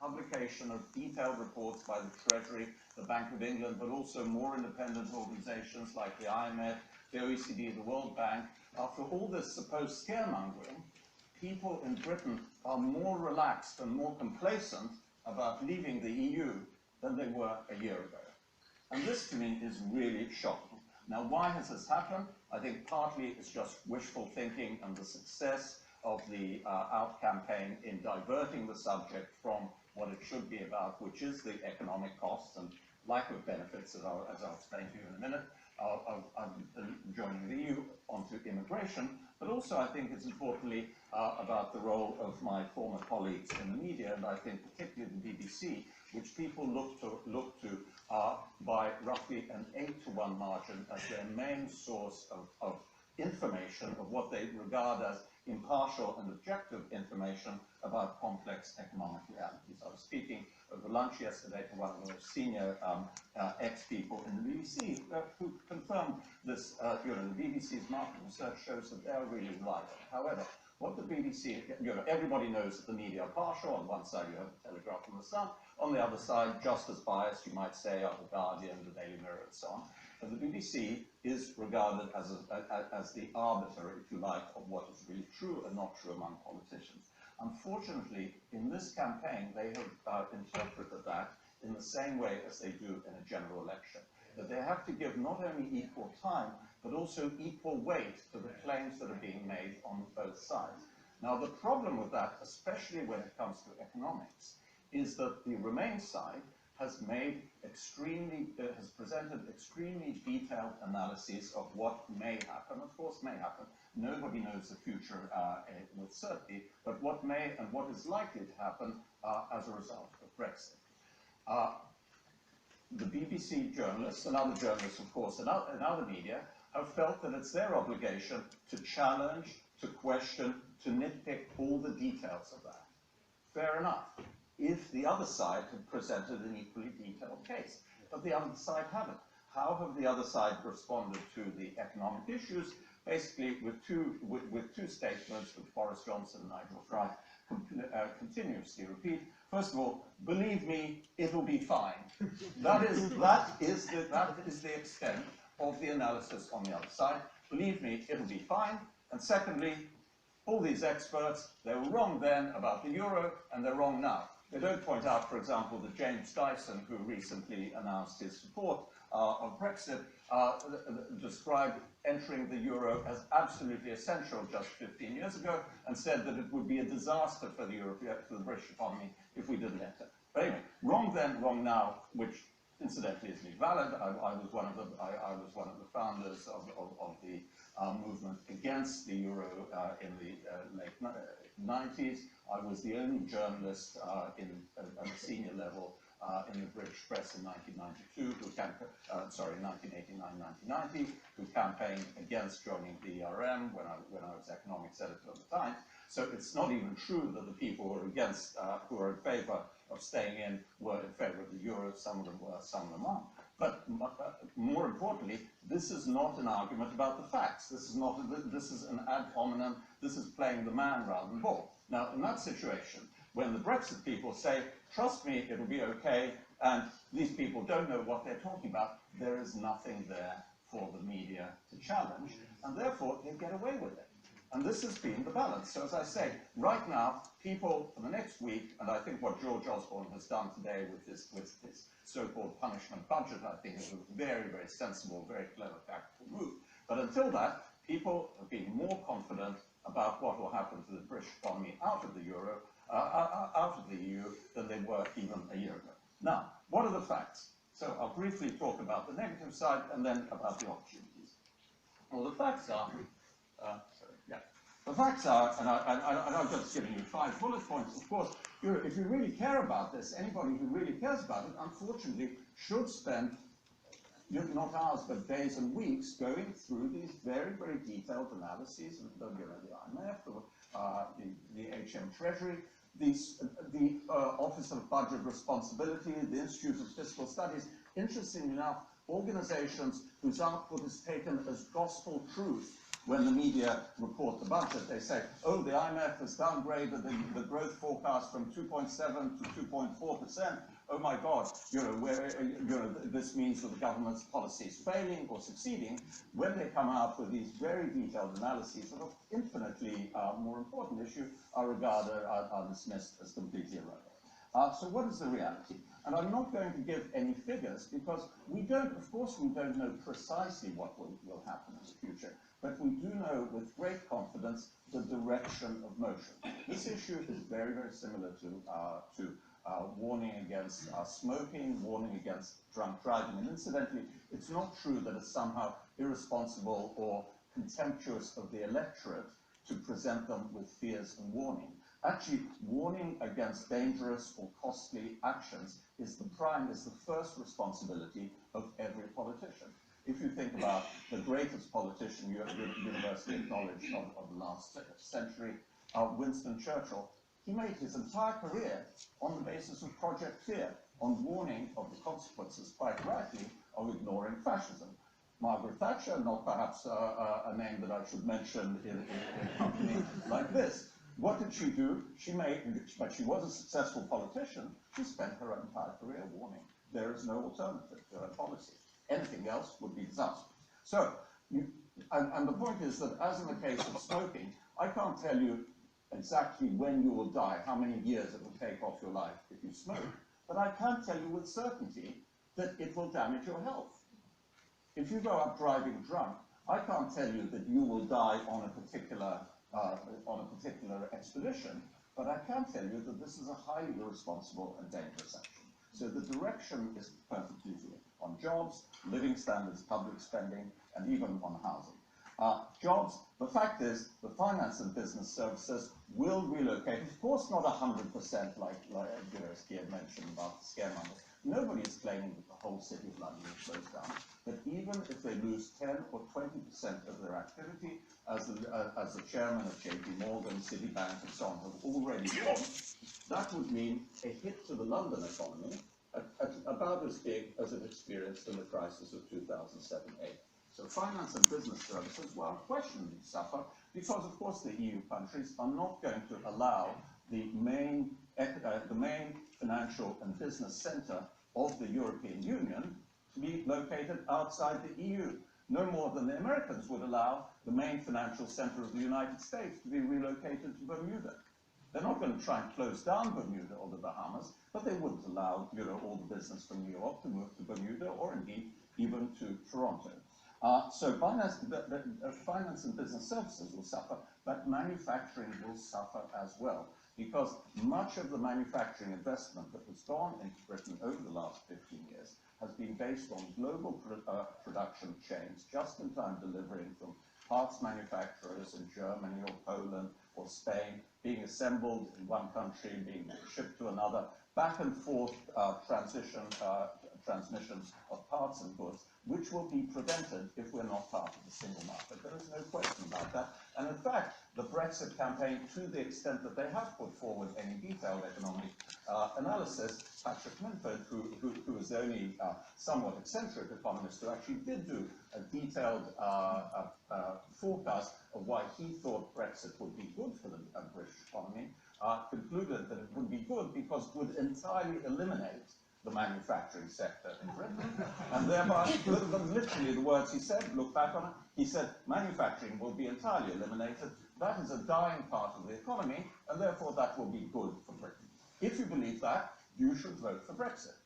publication of detailed reports by the Treasury, the Bank of England, but also more independent organizations like the IMF, the OECD, the World Bank. After all this supposed scaremongering, people in Britain are more relaxed and more complacent about leaving the EU than they were a year ago. And this, to me, is really shocking. Now, why has this happened? I think partly it's just wishful thinking and the success of the Out campaign in diverting the subject from what it should be about, which is the economic costs and lack of benefits, as I'll explain to you in a minute, of joining the EU, onto immigration. But also, I think it's importantly about the role of my former colleagues in the media, and I think particularly the BBC, which people look to by roughly an 8-to-1 margin as their main source of information, of what they regard as impartial and objective information about complex economic realities. I was speaking over lunch yesterday to one of the senior ex-people in the BBC who confirmed this. The BBC's market research shows that they are really reliable. However, what the BBC, everybody knows that the media are partial. On one side you have the Telegraph and the Sun. On the other side, just as biased, you might say, are the Guardian, the Daily Mirror, and so on. And the BBC is regarded as the arbiter, if you like, of what is really true and not true among politicians. Unfortunately, in this campaign, they have interpreted that in the same way as they do in a general election. That they have to give not only equal time, but also equal weight to the claims that are being made on both sides. Now, the problem with that, especially when it comes to economics, is that the Remain side has presented extremely detailed analyses of what may happen. Of course, may happen. Nobody knows the future with certainty, but what may and what is likely to happen as a result of Brexit. The BBC journalists and other journalists, of course, and other media have felt that it's their obligation to challenge, to question, to nitpick all the details of that. Fair enough, if the other side had presented an equally detailed case. But the other side haven't. How have the other side responded to the economic issues? Basically, with two statements which Boris Johnson and Nigel Farage continuously repeat. First of all, believe me, it'll be fine. That is the extent of the analysis on the other side. Believe me, it'll be fine. And secondly, all these experts, they were wrong then about the euro, and they're wrong now. They don't point out, for example, that James Dyson, who recently announced his support of Brexit, described entering the euro as absolutely essential just 15 years ago, and said that it would be a disaster for the British economy if we didn't enter. But anyway, wrong then, wrong now, which incidentally is valid. I was one of the founders of the movement against the euro in the late 90s. I was the only journalist at a senior level in the British press in 1992, 1989-1990, who campaigned against joining the ERM when I was economics editor at the time. So it's not even true that the people who are against, who are in favour of staying in, were in favour of the euro. Some of them were, some of them aren't. But more importantly, this is not an argument about the facts. This is an ad hominem. This is playing the man rather than ball. Now, in that situation, when the Brexit people say, trust me, it'll be okay, and these people don't know what they're talking about, there is nothing there for the media to challenge, and therefore they get away with it. And this has been the balance. So as I say, right now, people for the next week, and I think what George Osborne has done today with this so-called punishment budget, I think is a very, very sensible, very clever tactical move. But until that, people have been more confident about what will happen to the British economy out of the euro, out of the EU, than they were even a year ago. Now, what are the facts? So I'll briefly talk about the negative side and then about the opportunities. Well, the facts are, the facts are, and I've just given you 5 bullet points. Of course, if you really care about this, anybody who really cares about it, unfortunately, should spend not hours, but days and weeks going through these very, very detailed analyses of the IMF, the HM Treasury, the Office of Budget Responsibility, the Institute of Fiscal Studies. Interestingly enough, organizations whose output is taken as gospel truth when the media report the budget, they say, oh, the IMF has downgraded the growth forecast from 2.7 to 2.4%. Oh my God, this means that the government's policy is failing or succeeding. When they come out with these very detailed analyses of an infinitely more important issue, are dismissed as completely irrelevant. So what is the reality? And I'm not going to give any figures because of course we don't know precisely what will happen in the future, but we do know with great confidence the direction of motion. This issue is very, very similar to warning against smoking, warning against drunk driving. And incidentally, it's not true that it's somehow irresponsible or contemptuous of the electorate to present them with fears and warning. Actually, warning against dangerous or costly actions is the first responsibility of every politician. If you think about the greatest politician you have universally acknowledged of the last century, Winston Churchill, he made his entire career on the basis of Project Fear, on warning of the consequences, quite rightly, of ignoring fascism. Margaret Thatcher, not perhaps a name that I should mention in a company like this. What did she do? But she was a successful politician. She spent her entire career warning. There is no alternative to her policy. Anything else would be disastrous. So, and the point is that, as in the case of smoking, I can't tell you exactly when you will die, how many years it will take off your life if you smoke, but I can tell you with certainty that it will damage your health. If you go out driving drunk, I can't tell you that you will die on a particular expedition, but I can tell you that this is a highly irresponsible and dangerous action. So the direction is perfectly clear on jobs, living standards, public spending, and even on housing. Jobs, the fact is, the finance and business services will relocate, of course not 100% like Kier mentioned about the scaremongers. Nobody is claiming that the whole city of London will close down, but even if they lose 10 or 20% of their activity, as the chairman of JP Morgan, Citibank, and so on have already warned, that would mean a hit to the London economy about as big as it experienced in the crisis of 2007-8. So finance and business services will unquestionably suffer because, of course, the EU countries are not going to allow the main financial and business center of the European Union to be located outside the EU, no more than the Americans would allow the main financial center of the United States to be relocated to Bermuda. They're not going to try and close down Bermuda or the Bahamas, but they wouldn't allow all the business from New York to move to Bermuda or indeed even to Toronto. So finance and business services will suffer, but manufacturing will suffer as well, because much of the manufacturing investment that has gone into Britain over the last 15 years has been based on global production chains, just-in-time delivering from parts manufacturers in Germany or Poland or Spain, being assembled in one country, being shipped to another, back and forth transmissions of parts and goods, which will be prevented if we're not part of the single market. There is no question about that. And in fact, the Brexit campaign, to the extent that they have put forward any detailed economic analysis, Patrick Minford, who is the only somewhat eccentric economist who actually did do a detailed forecast of why he thought Brexit would be good for the British economy, concluded that it would be good because it would entirely eliminate the manufacturing sector in Britain. And thereby, literally the words he said, look back on it, he said, manufacturing will be entirely eliminated. That is a dying part of the economy, and therefore that will be good for Britain. If you believe that, you should vote for Brexit.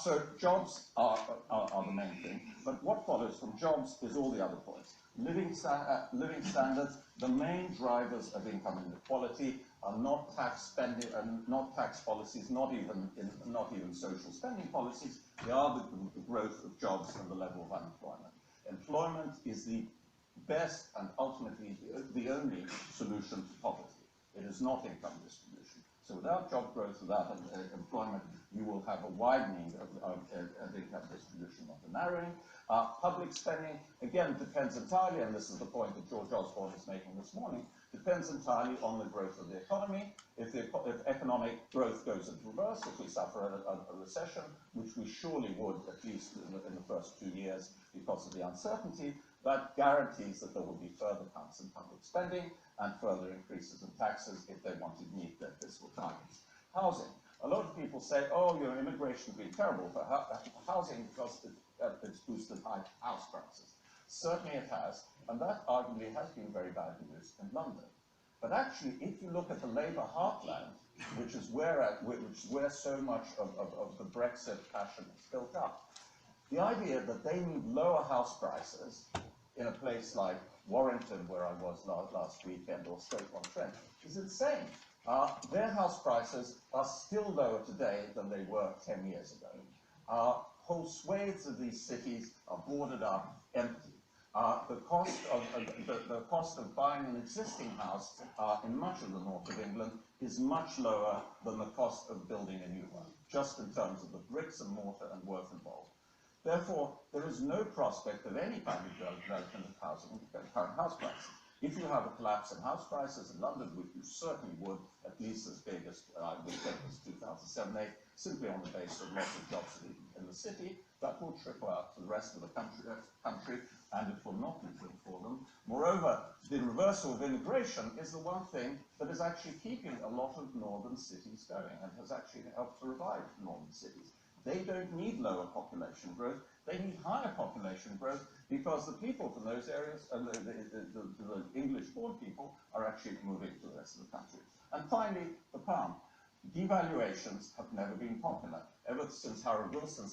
So jobs are the main thing, but what follows from jobs is all the other points. Living standards, the main drivers of income inequality are not tax spending, not tax policies, not even social spending policies. They are the growth of jobs and the level of unemployment. Employment is the best and ultimately the only solution to poverty. It is not income distribution. So without job growth, without employment, you will have a widening of income distribution, not a narrowing. Public spending, again, depends entirely, and this is the point that George Osborne is making this morning, depends entirely on the growth of the economy. If economic growth goes into reverse, if we suffer a recession, which we surely would, at least in the first 2 years because of the uncertainty, that guarantees that there will be further cuts in public spending and further increases in taxes if they want to meet their fiscal targets. Housing. A lot of people say, oh, immigration has been terrible for housing because it's boosted high house prices. Certainly it has, and that arguably has been very bad news in London. But actually, if you look at the Labour heartland, which is where so much of the Brexit passion is built up, the idea that they need lower house prices in a place like Warrington, where I was last weekend, or Stoke-on-Trent, is insane. Their house prices are still lower today than they were 10 years ago. Whole swathes of these cities are boarded up, empty. The cost of buying an existing house in much of the north of England is much lower than the cost of building a new one, just in terms of the bricks and mortar and work involved. Therefore, there is no prospect of any kind of development of housing at current house prices. If you have a collapse in house prices in London, which you certainly would, at least as big as I would think as 2007-8, simply on the basis of lots of jobs in the city, that will trickle out to the rest of the country, and it will not be good for them. Moreover, the reversal of immigration is the one thing that is actually keeping a lot of northern cities going and has actually helped to revive northern cities. They don't need lower population growth, they need higher population growth because the people from those areas, and the English-born people, are actually moving to the rest of the country. And finally, the pound. Devaluations have never been popular. Ever since Harold Wilson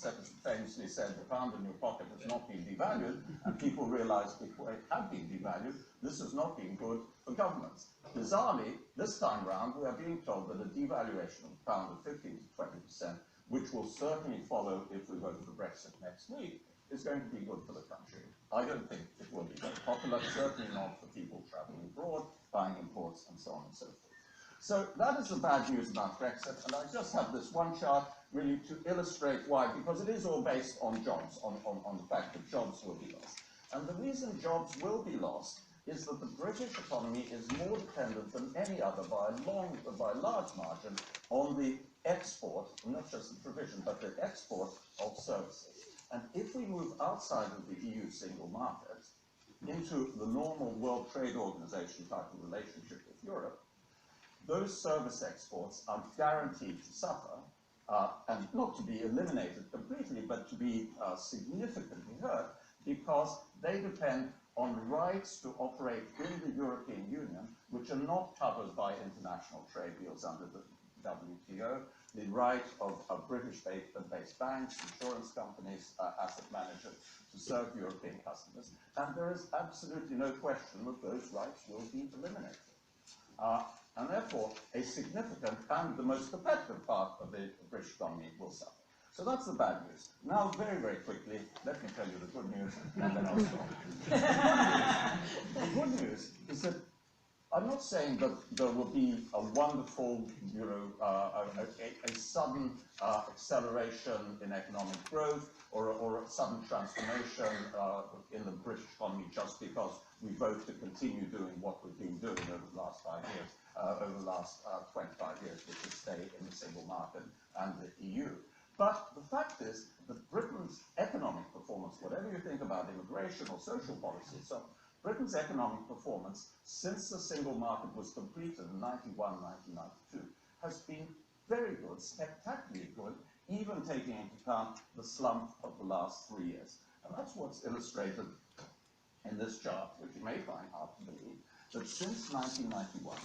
famously said the pound in your pocket has not been devalued, and people realized it had been devalued, this has not been good for governments. Bizarrely, this time round, we are being told that a devaluation of the pound of 15 to 20%, which will certainly follow if we vote for Brexit next week, is going to be good for the country. I don't think it will be very popular, certainly not for people traveling abroad, buying imports, and so on and so forth. So that is the bad news about Brexit, and I just have this one chart really to illustrate why, because it is all based on jobs, on the fact that jobs will be lost. And the reason jobs will be lost is that the British economy is more dependent than any other by a large margin on the export, not just the provision, but the export of services. And if we move outside of the EU single market into the normal World Trade Organization type of relationship with Europe, those service exports are guaranteed to suffer, and not to be eliminated completely, but to be significantly hurt, because they depend on rights to operate in the European Union, which are not covered by international trade deals under the WTO, the right of British-based banks, insurance companies, asset managers to serve European customers, and there is absolutely no question that those rights will be eliminated. And therefore, a significant and the most competitive part of the British economy will suffer. So that's the bad news. Now, very, very quickly, let me tell you the good news, and then I'll stop. The good news is that I'm not saying that there will be a wonderful, a sudden acceleration in economic growth or a sudden transformation in the British economy just because we vote to continue doing what we've been doing over the last 5 years, over the last 25 years, which is stay in the single market and the EU. But the fact is that Britain's economic performance, whatever you think about immigration or social policy, so Britain's economic performance since the single market was completed in 1991, 1992 has been very good, spectacularly good, even taking into account the slump of the last 3 years. And that's what's illustrated in this chart, which you may find hard to believe, that since 1991,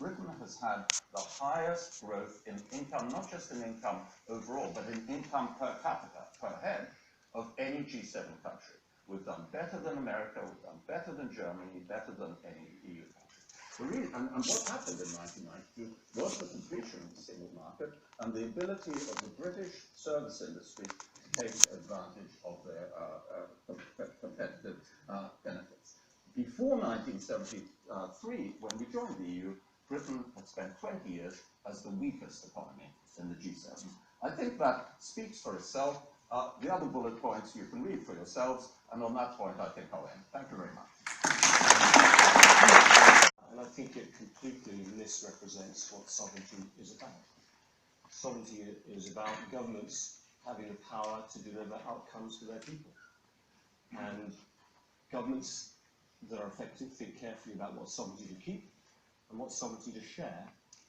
Britain has had the highest growth in income, not just in income overall, but in income per capita, per head, of any G7 country. We've done better than America, we've done better than Germany, better than any EU country. And what happened in 1992 was the completion of the single market and the ability of the British service industry to take advantage of their competitive benefits. Before 1973, when we joined the EU, Britain had spent 20 years as the weakest economy in the G7. I think that speaks for itself. The other bullet points you can read for yourselves, and on that point I think I'll end. Thank you very much. think it completely misrepresents what sovereignty is about. Sovereignty is about governments having the power to deliver outcomes for their people. And governments that are effective think carefully about what sovereignty to keep and what sovereignty to share,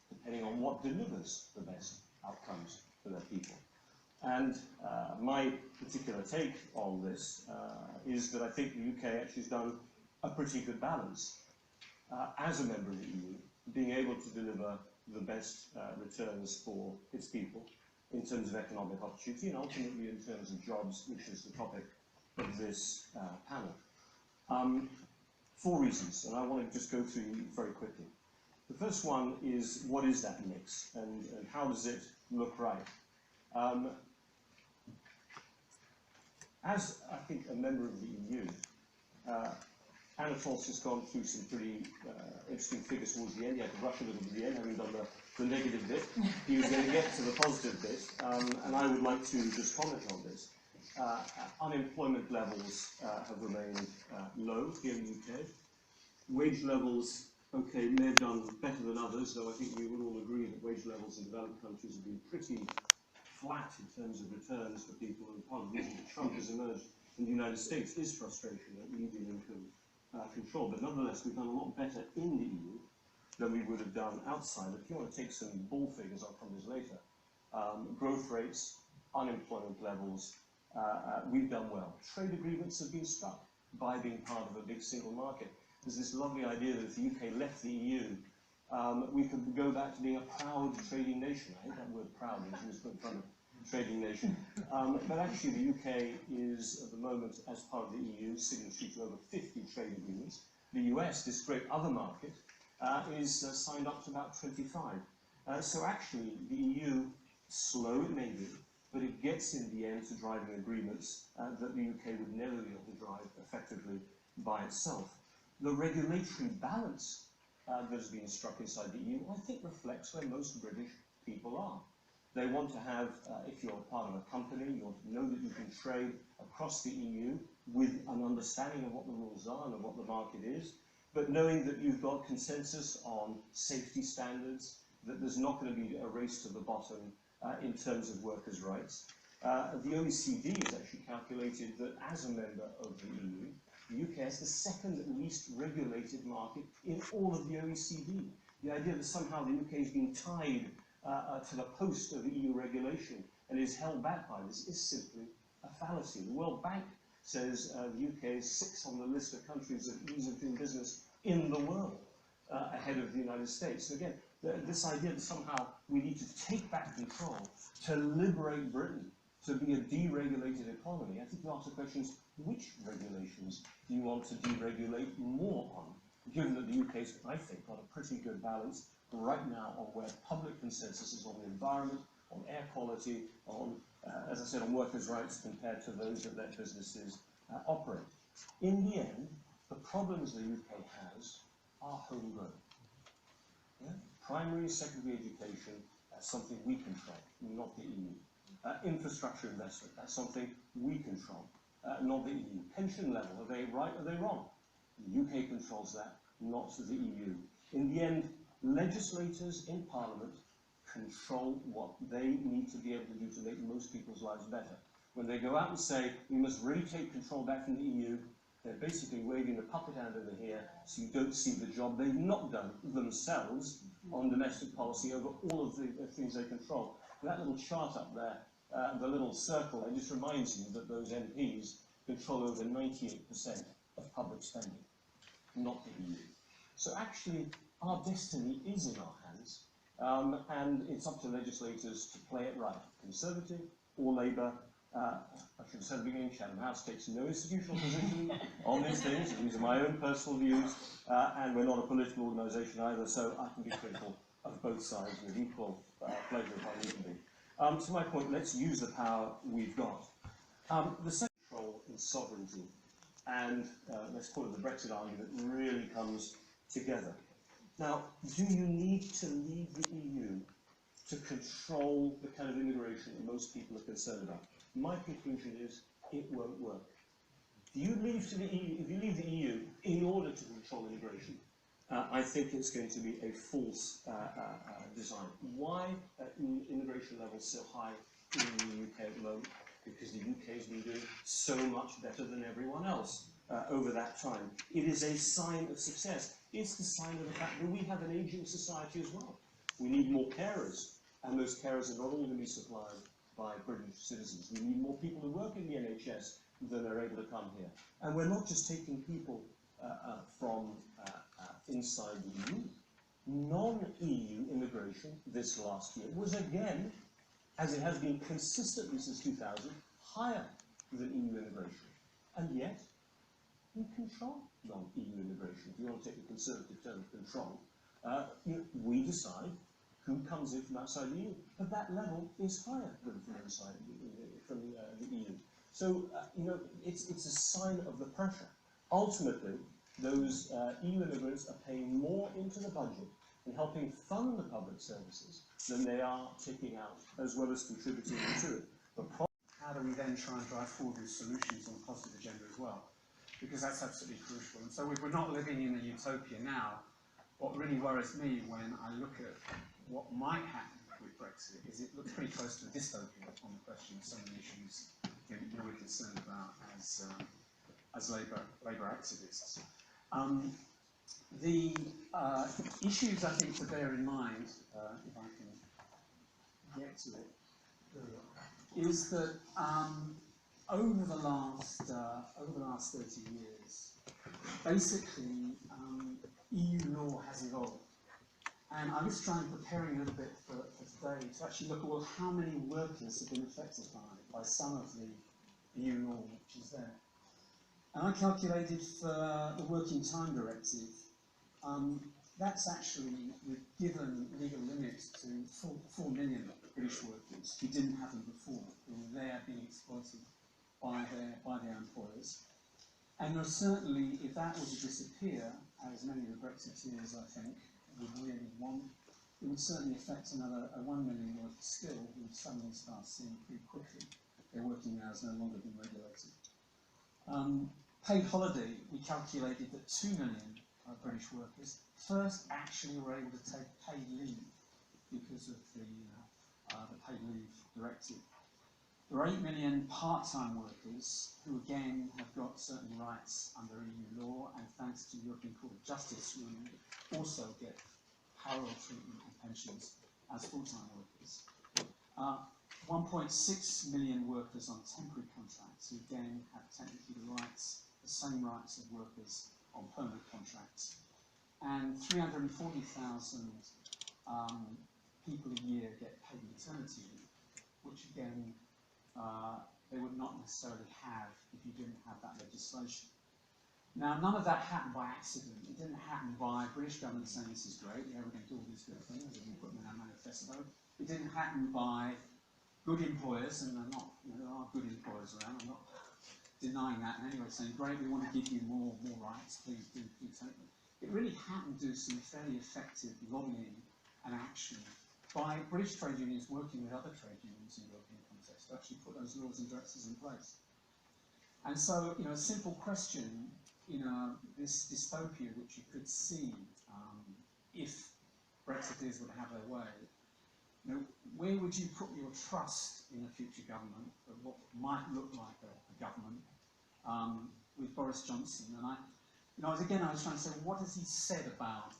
depending on what delivers the best outcomes for their people. And my particular take on this is that I think the UK actually has done a pretty good balance as a member of the EU, being able to deliver the best returns for its people in terms of economic opportunity and ultimately in terms of jobs, which is the topic of this panel. 4 reasons, and I want to just go through very quickly. The first one is, what is that mix, and how does it look right? As, I think, a member of the EU, Anatole's just gone through some pretty interesting figures towards the end. He had to rush a little bit at the end, having done the negative bit. He was going to get to the positive bit, and I would like to just comment on this. Unemployment levels have remained low here in the UK. Wage levels, okay, may have done better than others, though I think we would all agree that wage levels in developed countries have been pretty flat in terms of returns for people, and part of the reason that Trump has emerged in the United States is frustration at median income control. But nonetheless, we've done a lot better in the EU than we would have done outside. If you want to take some ball figures, I'll come to this later. Growth rates, unemployment levels, we've done well. Trade agreements have been struck by being part of a big single market. There's this lovely idea that if the UK left the EU, we could go back to being a proud trading nation. I hate that word proud, it's put in front of trading nation. But actually the UK is, at the moment, as part of the EU, signatory to over 50 trade agreements. The US, this great other market, is signed up to about 25. So actually the EU, slow it may be, but it gets in the end to driving agreements that the UK would never be able to drive effectively by itself. The regulatory balance that has been struck inside the EU, I think reflects where most British people are. They want to have, if you're part of a company, you want to know that you can trade across the EU with an understanding of what the rules are and of what the market is, but knowing that you've got consensus on safety standards, that there's not going to be a race to the bottom in terms of workers' rights. The OECD has actually calculated that as a member of the EU, the UK is the second least regulated market in all of the OECD. The idea that somehow the UK is being tied to the post of EU regulation and is held back by this is simply a fallacy. The World Bank says the UK is 6th on the list of countries that ease of doing business in the world, ahead of the United States. So again, this idea that somehow we need to take back control to liberate Britain, to be a deregulated economy. I think you ask the questions, which regulations do you want to deregulate more on? Given that the UK's, I think, got a pretty good balance right now on where public consensus is on the environment, on air quality, on, as I said, on workers' rights compared to those that let businesses operate. In the end, the problems the UK has are homegrown. Yeah? Primary, secondary education, that's something we control, not the EU. Infrastructure investment, that's something we control, not the EU. Pension level, are they right, are they wrong? The UK controls that, not the EU. In the end, legislators in Parliament control what they need to be able to do to make most people's lives better. When they go out and say, we must really take control back from the EU, they're basically waving the puppet hand over here so you don't see the job they've not done themselves on domestic policy over all of the things they control. That little chart up there, the little circle, it just reminds you that those MPs control over 98% of public spending, not the EU. So actually, our destiny is in our hands, and it's up to legislators to play it right. Conservative or Labour, I should have said at the beginning, Chatham House takes no institutional position on these things. These are my own personal views, and we're not a political organisation either, so I can be critical of both sides with equal pleasure if I need to be. To my point, let's use the power we've got. The second role in sovereignty, and let's call it the Brexit argument, really comes together. Now, do you need to leave the EU to control the kind of immigration that most people are concerned about? My conclusion is it won't work. Do you leave to the EU, if you leave the EU in order to control immigration, I think it's going to be a false design. Why immigration levels so high in the UK at the moment? Because the UK has been doing so much better than everyone else over that time. It is a sign of success. It's the sign of the fact that we have an aging society as well. We need more carers, and those carers are not all going to be supplied by British citizens. We need more people who work in the NHS than are able to come here. And we're not just taking people from inside the EU. Non-EU immigration this last year was again, as it has been consistently since 2000, higher than EU immigration. And yet, we control non-EU immigration. If you want to take the conservative term, control, we decide who comes in from outside the EU. But that level is higher than from inside the EU. So, it's a sign of the pressure. Ultimately, those EU immigrants are paying more into the budget and helping fund the public services than they are taking out, as well as contributing to it. How do we then try and drive forward with solutions on the positive agenda as well? Because that's absolutely crucial. And so if we're not living in a utopia now, what really worries me when I look at what might happen with Brexit is it looks pretty close to a dystopia on the question of some of the issues we're concerned about as Labour activists. The issues I think to bear in mind, if I can get to it, is that over the last 30 years, basically EU law has evolved. And I was preparing a little bit for today to actually look at, well, how many workers have been affected by some of the EU law which is there. And I calculated for the Working Time Directive, that's actually, we've given legal limits to 4 million British workers who didn't have them before, who were there being exploited by their employers. And certainly, if that were to disappear, as many of the Brexiteers, I think, would really want, it would certainly affect another 1 million worth of skill who would suddenly start seeing pretty quickly their working hours no longer being regulated. Paid holiday, we calculated that 2 million British workers first actually were able to take paid leave because of the paid leave directive. There are 8 million part-time workers who again have got certain rights under EU law, and thanks to the European Court of Justice ruling, also get parallel treatment and pensions as full-time workers. 1.6 million workers on temporary contracts who again have technically the same rights of workers on permanent contracts. And 340,000 people a year get paid maternity leave, which again, they would not necessarily have if you didn't have that legislation. Now, none of that happened by accident. It didn't happen by British government saying this is great, we're going to do all these good things, and we put them in our manifesto. It didn't happen by good employers, and there are good employers around, I'm not denying that in any way, saying, great, we want to give you more rights, please do take them. It really happened to do some fairly effective lobbying and action by British trade unions working with other trade unions in European context to actually put those laws and directives in place. And so, a simple question, this dystopia which you could see if Brexiteers would have their way, where would you put your trust in a future government, of what might look like a government with Boris Johnson? And I was trying to say, what has he said about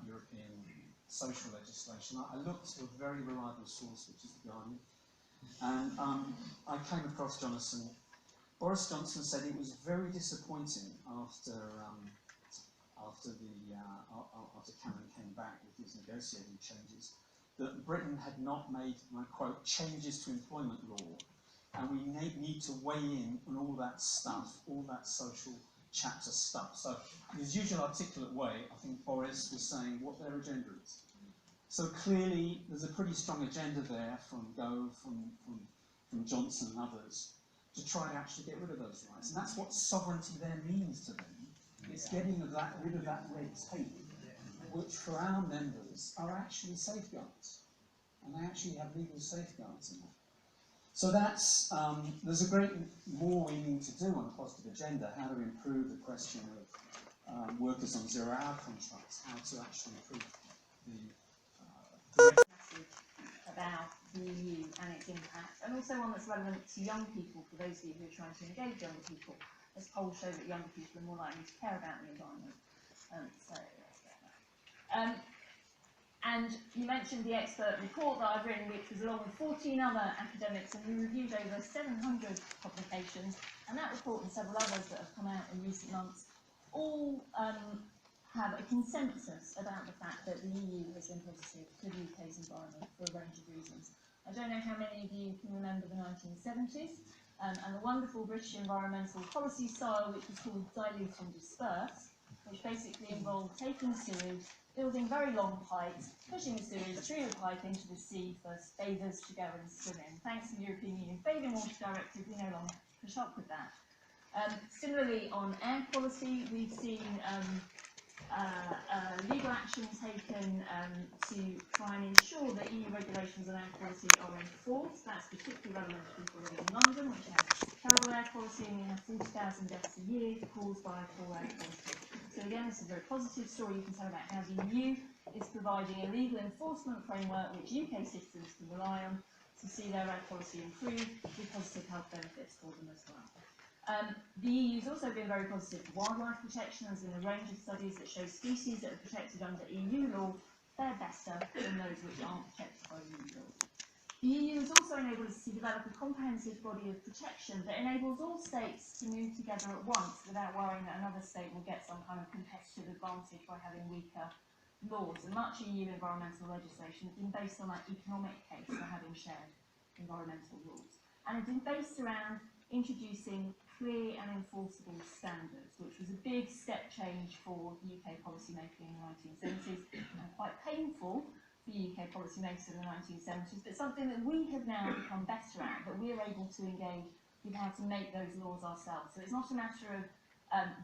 European social legislation? I looked to a very reliable source, which is The Guardian, and I came across Johnson. Boris Johnson said it was very disappointing after Cameron came back with his negotiating changes, that Britain had not made, and I quote, changes to employment law, and we need to weigh in on all that stuff, all that social chapter stuff. So in his usual articulate way, I think Boris was saying what their agenda is. So clearly there's a pretty strong agenda there from Gove, from Johnson and others, to try and actually get rid of those rights. And that's what sovereignty then means to them. It's getting rid of that red tape, which for our members are actually safeguards. And they actually have legal safeguards in that. So that's, there's a great more we need to do on a positive agenda, how to improve the question of workers on zero-hour contracts, how to actually improve the message about the EU and its impact, and also one that's relevant to young people, for those of you who are trying to engage younger people, as polls show that younger people are more likely to care about the environment. So let's get that. And you mentioned the expert report that I've written, which was along with 14 other academics, and we reviewed over 700 publications, and that report and several others that have come out in recent months all have a consensus about the fact that the EU has been positive to the UK's environment for a range of reasons. I don't know how many of you can remember the 1970s, and the wonderful British environmental policy style, which was called dilute and disperse, which basically involved taking sewage, building very long pipes, pushing the sewage through the pipe into the sea for bathers to go and swim in. Thanks to the European Union Bathing Water Directive, we no longer push up with that. Similarly, on air quality, we've seen legal action taken to try and ensure that EU regulations on air quality are enforced. That's particularly relevant to people living in London, which has terrible air quality, and we have 40,000 deaths a year caused by poor air quality. So again, this is a very positive story you can tell about how the EU is providing a legal enforcement framework which UK citizens can rely on to see their air quality improve, with positive health benefits for them as well. The EU has also been very positive for wildlife protection. There's been a range of studies that show species that are protected under EU law fare better than those which aren't protected by EU law. The EU has also enabled us to develop a comprehensive body of protection that enables all states to move together at once without worrying that another state will get some kind of competitive advantage by having weaker laws. And much EU environmental legislation has been based on that economic case for having shared environmental rules. And it's been based around introducing clear and enforceable standards, which was a big step change for UK policymaking in the 1970s, and quite painful for UK policymakers in the 1970s, but something that we have now become better at, that we're able to engage with how to make those laws ourselves. So it's not a matter of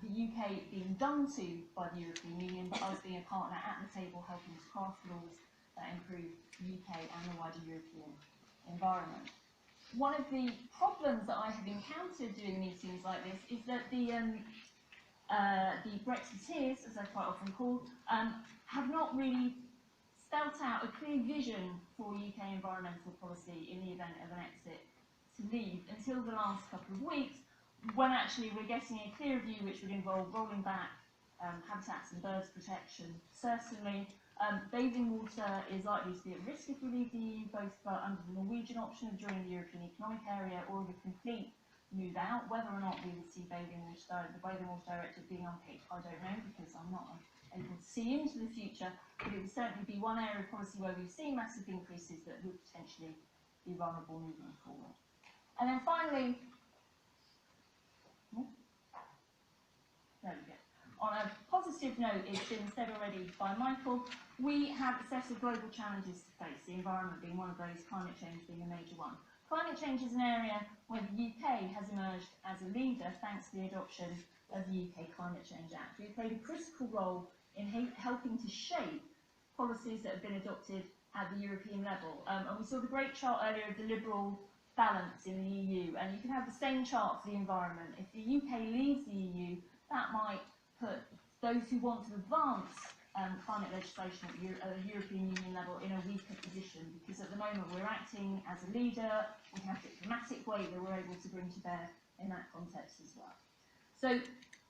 the UK being done to by the European Union, but us being a partner at the table helping to craft laws that improve the UK and the wider European environment. One of the problems that I have encountered doing meetings like this is that the Brexiteers, as they're quite often called, have not really spelt out a clear vision for UK environmental policy in the event of an exit to leave until the last couple of weeks, when actually we're getting a clear view which would involve rolling back habitats and birds protection, certainly. Bathing water is likely to be at risk if we leave the EU, both under the Norwegian option of joining the European Economic Area or the complete move out. Whether or not we would see the Bathing Water Directive being unpicked, I don't know, because I'm not able to see into the future, but it would certainly be one area of policy where we've seen massive increases that would potentially be vulnerable moving forward. And then finally, there we go. On a positive note, it's been said already by Michael, we have a set of global challenges to face, the environment being one of those, climate change being a major one. Climate change is an area where the UK has emerged as a leader thanks to the adoption of the UK Climate Change Act. We've played a critical role in helping to shape policies that have been adopted at the European level. And we saw the great chart earlier of the liberal balance in the EU, and you can have the same chart for the environment. If the UK leaves the EU, that might put those who want to advance climate legislation at the European Union level in a weaker position, because at the moment we're acting as a leader, we have diplomatic weight that we're able to bring to bear in that context as well. So,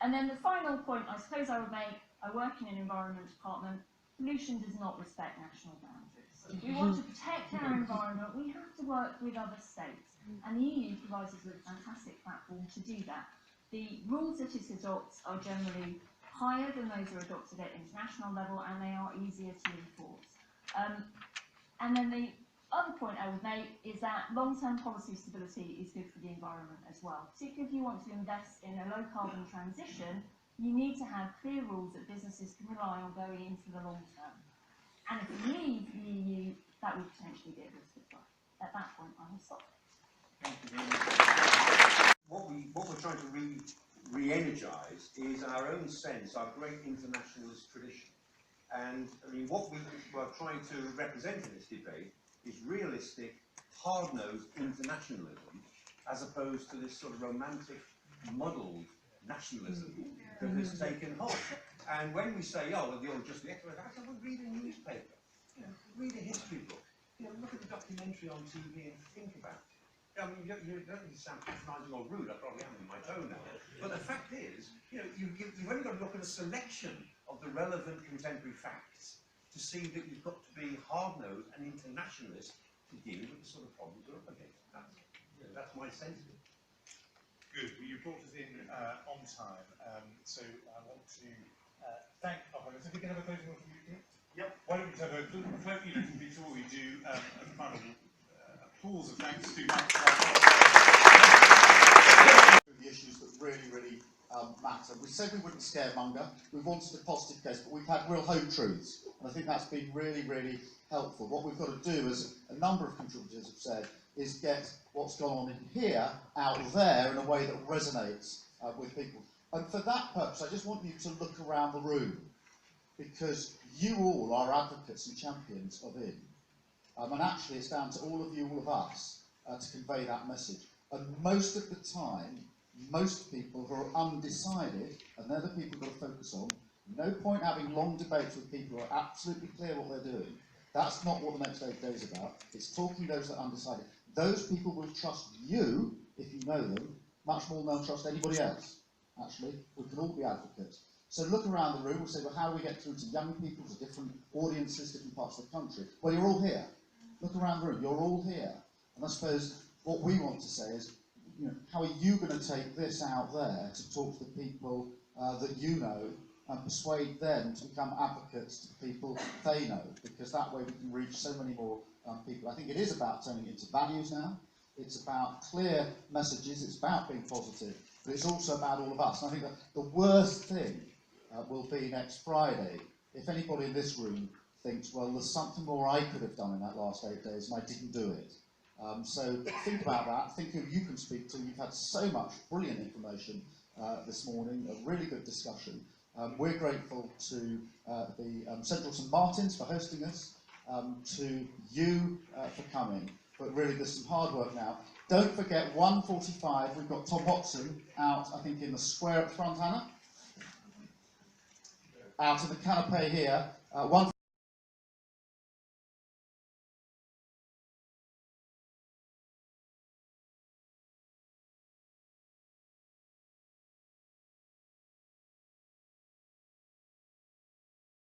and then the final point I suppose I would make, I work in an environment department, pollution does not respect national boundaries. If we want to protect our environment, we have to work with other states, and the EU provides us with a fantastic platform to do that. The rules that it adopts are generally higher than those are adopted at international level, and they are easier to enforce. And then the other point I would make is that long-term policy stability is good for the environment as well. Particularly if you want to invest in a low-carbon transition, you need to have clear rules that businesses can rely on going into the long term. And if we leave the EU, that would potentially be a risk as well. At that point, I will stop. Thank you very much. What we're trying to re-energise is our own sense, our great internationalist tradition. And I mean, what we were trying to represent in this debate is realistic, hard-nosed internationalism, as opposed to this sort of romantic, muddled nationalism that has taken hold. And when we say, oh, well, you're just the expert, I said, well, read a newspaper, you know, read a history book, you know, look at the documentary on TV and think about it. I mean, you don't need to sound patronising or rude, I probably am in my tone now. But the fact is, you know, you've only got to look at a selection of the relevant contemporary facts to see that you've got to be hard-nosed and internationalist to deal with the sort of problems we're up against. That's my sense of it. Good. Well, you brought us in on time, so I want to thank our panelists. If we can have a closing one from you, Keith? Yep. Why don't we have a before we do a final applause of thanks to the issues that really matter. We said we wouldn't scaremonger. We wanted a positive case, but we've had real home truths, and I think that's been really helpful. What we've got to do, as a number of contributors have said, is get what's gone on in here out there in a way that resonates with people. And for that purpose, I just want you to look around the room, because you all are advocates and champions of in. And actually, it's down to all of you, all of us, to convey that message. And most of the time, most people who are undecided, and they're the people you've got to focus on, no point having long debates with people who are absolutely clear what they're doing. That's not what the next 8 days is about. It's talking to those that are undecided. Those people will trust you, if you know them, much more than they'll trust anybody else. Actually, we can all be advocates. So look around the room, we'll say, well, how do we get through to young people, to different audiences, different parts of the country? Well, you're all here. Look around the room, you're all here. And I suppose what we want to say is, you know, how are you going to take this out there to talk to the people that you know and persuade them to become advocates to the people they know? Because that way we can reach so many more people. I think it is about turning it into values now. It's about clear messages. It's about being positive. But it's also about all of us. And I think that the worst thing will be next Friday if anybody in this room thinks, well, there's something more I could have done in that last 8 days and I didn't do it. So think about that. Think who you can speak to. You've had so much brilliant information this morning, a really good discussion. We're grateful to the Central St Martins for hosting us, to you for coming. But really, there's some hard work now. Don't forget, 1:45, we've got Tom Watson out, I think, in the square at the front, Hannah? Out in the canopé here.